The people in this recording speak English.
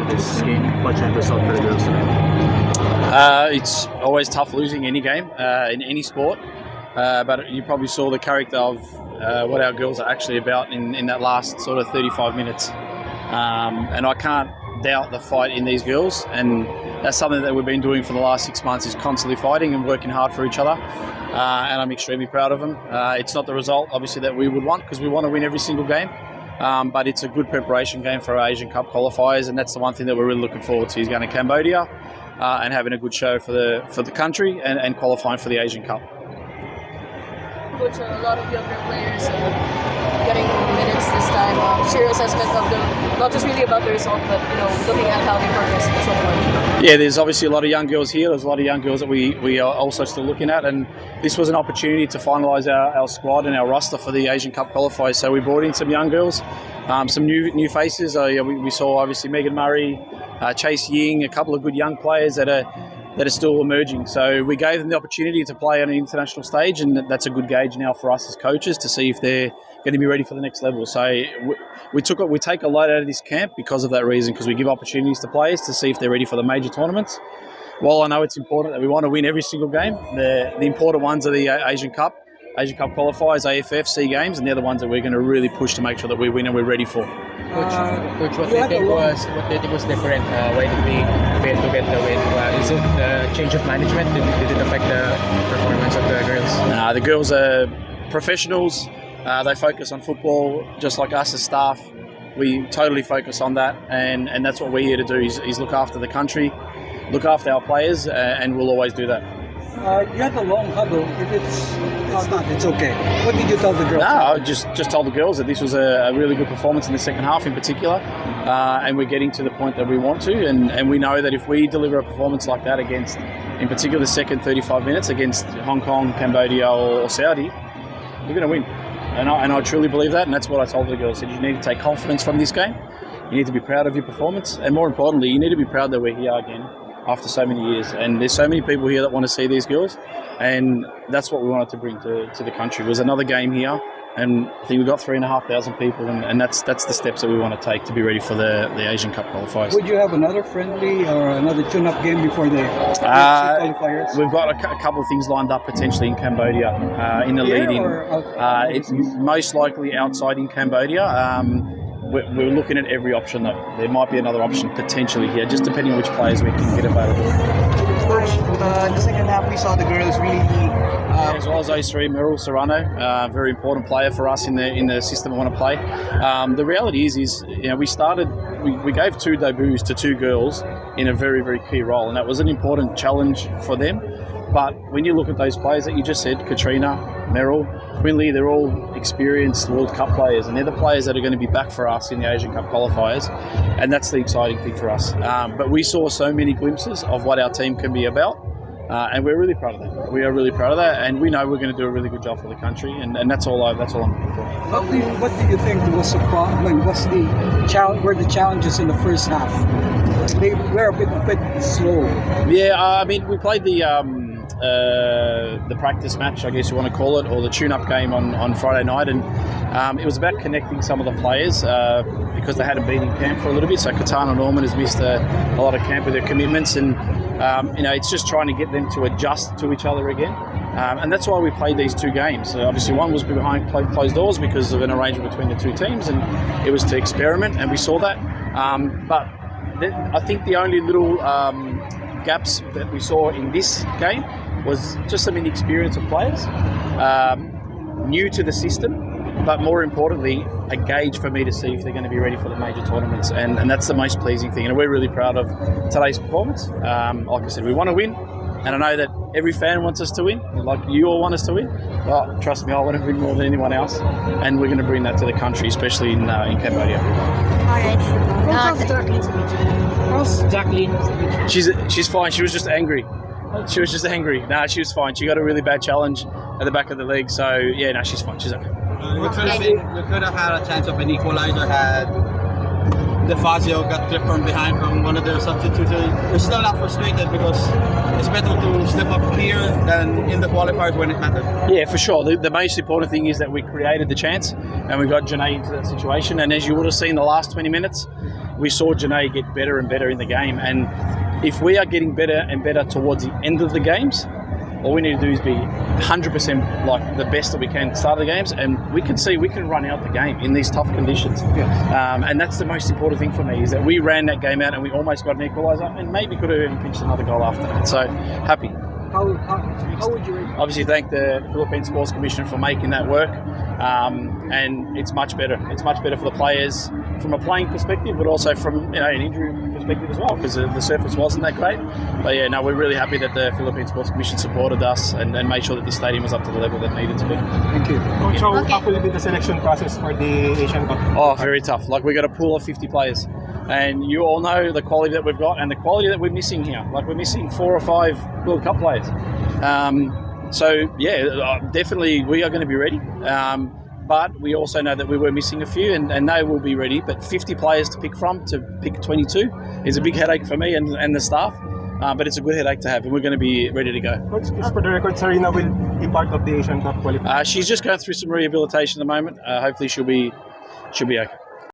this game, fortunate result for the girls today? It's always tough losing any game in any sport, but you probably saw the character of what our girls are actually about in that last sort of 35 minutes. And I can't doubt the fight in these girls, and that's something that we've been doing for the last 6 months, is constantly fighting and working hard for each other, and I'm extremely proud of them. It's not the result obviously that we would want, because we want to win every single game, but it's a good preparation game for our Asian Cup qualifiers, and that's the one thing that we're really looking forward to, is going to Cambodia and having a good show for the country and qualifying for the Asian Cup. Coach, a lot of younger players getting minutes this time. What's your assessment of them? Not just really about the result, but looking at how they progressed so far. Yeah, there's obviously a lot of young girls here. There's a lot of young girls that we are also still looking at, and this was an opportunity to finalise our squad and our roster for the Asian Cup qualifiers. So we brought in some young girls, some new faces. We saw obviously Megan Murray, Chase Ying, a couple of good young players that are still emerging. So we gave them the opportunity to play on an international stage, and that's a good gauge now for us as coaches to see if they're going to be ready for the next level. So we take a lot out of this camp because of that reason, because we give opportunities to players to see if they're ready for the major tournaments. While I know it's important that we want to win every single game, the important ones are the Asian Cup qualifiers, AFF, SEA Games, and they're the ones that we're going to really push to make sure that we win and we're ready for. Coach, what do you think was different? Why did we fail to get the win? Is it the change of management? Did it affect the performance of the girls? The girls are professionals. They focus on football just like us as staff. We totally focus on that, and that's what we're here to do, is look after the country, look after our players, and we'll always do that. You had a long huddle. If it's not, it's okay. What did you tell the girls? No, I just told the girls that this was a really good performance in the second half in particular, and we're getting to the point that we want to, and we know that if we deliver a performance like that against, in particular the second 35 minutes against Hong Kong, Cambodia or Saudi, we're going to win. And I truly believe that, and that's what I told the girls. I said, you need to take confidence from this game, you need to be proud of your performance, and more importantly, you need to be proud that we're here again after so many years, and there's so many people here that want to see these girls, and that's what we wanted to bring to the country. It was another game here, and I think we've got 3,500 people, and that's the steps that we want to take to be ready for the Asian Cup qualifiers. Would you have another friendly or another tune-up game before the qualifiers? We've got a couple of things lined up potentially in Cambodia in the lead-in. It's most likely outside in Cambodia. We're looking at every option though. There might be another option potentially here, just depending on which players we can get available. Coach, in the second half we saw the girls really... as well as those three, Meryl Serrano, very important player for us in the system we want to play. The reality is we gave 2 debuts to 2 girls in a very, very key role, and that was an important challenge for them. But when you look at those players that you just said, Katrina, Meryl, Quinley, they're all experienced World Cup players, and they're the players that are going to be back for us in the Asian Cup qualifiers, and that's the exciting thing for us. But we saw so many glimpses of what our team can be about, and we're really proud of that. We are really proud of that, and we know we're going to do a really good job for the country, and that's all I'm looking for. What do you think was the problem? What's were the challenges in the first half? They were a bit slow. Yeah, we played the practice match, I guess you want to call it, or the tune-up game on Friday night, and it was about connecting some of the players because they hadn't been in camp for a little bit. So Katana Norman has missed a lot of camp with their commitments, and it's just trying to get them to adjust to each other again, and that's why we played these 2 games. Obviously one was behind closed doors because of an arrangement between the 2 teams, and it was to experiment, and we saw that, but I think the only little gaps that we saw in this game was just some inexperience of players, new to the system, but more importantly, a gauge for me to see if they're going to be ready for the major tournaments, and that's the most pleasing thing, and we're really proud of today's performance. Like I said, we want to win, and I know that every fan wants us to win, like you all want us to win. Well, trust me, I want to win more than anyone else, and we're going to bring that to the country, especially in Cambodia. How's Jacqueline? She's fine. She was just angry. She was fine. She got a really bad challenge at the back of the leg. So, yeah, no, she's fine. She's okay. We could have had a chance of an equalizer had DeFazio got clipped from behind from one of their substitutes. We're still not frustrated because it's better to slip up here than in the qualifiers when it mattered. Yeah, for sure. The most important thing is that we created the chance and we got Janae into that situation. And as you would have seen the last 20 minutes, we saw Janae get better and better in the game. And if we are getting better and better towards the end of the games, all we need to do is be 100% like the best that we can at the start of the games, and we can see we can run out the game in these tough conditions. And that's the most important thing for me, is that we ran that game out and we almost got an equaliser, and maybe could have even pinched another goal after that. So happy. How would you rate? Obviously, thank the Philippine Sports Commission for making that work, and it's much better. It's much better for the players from a playing perspective, but also from an injury perspective as well, because the surface wasn't that great. But yeah, no, we're really happy that the Philippine Sports Commission supported us and made sure that the stadium was up to the level that needed to be. Thank you. Coach, how will be the selection process for the Asian Cup? Oh, very tough. Like, we got a pool of 50 players. And you all know the quality that we've got and the quality that we're missing here. Like, we're missing 4 or 5 World Cup players. So, yeah, definitely we are going to be ready. But we also know that we were missing a few, and they will be ready. But 50 players to pick from, to pick 22, is a big headache for me and the staff. But it's a good headache to have, and we're going to be ready to go. Coach, just for the record, Sarina will be part of the Asian Cup qualifiers. She's just going through some rehabilitation at the moment. Hopefully she'll be okay.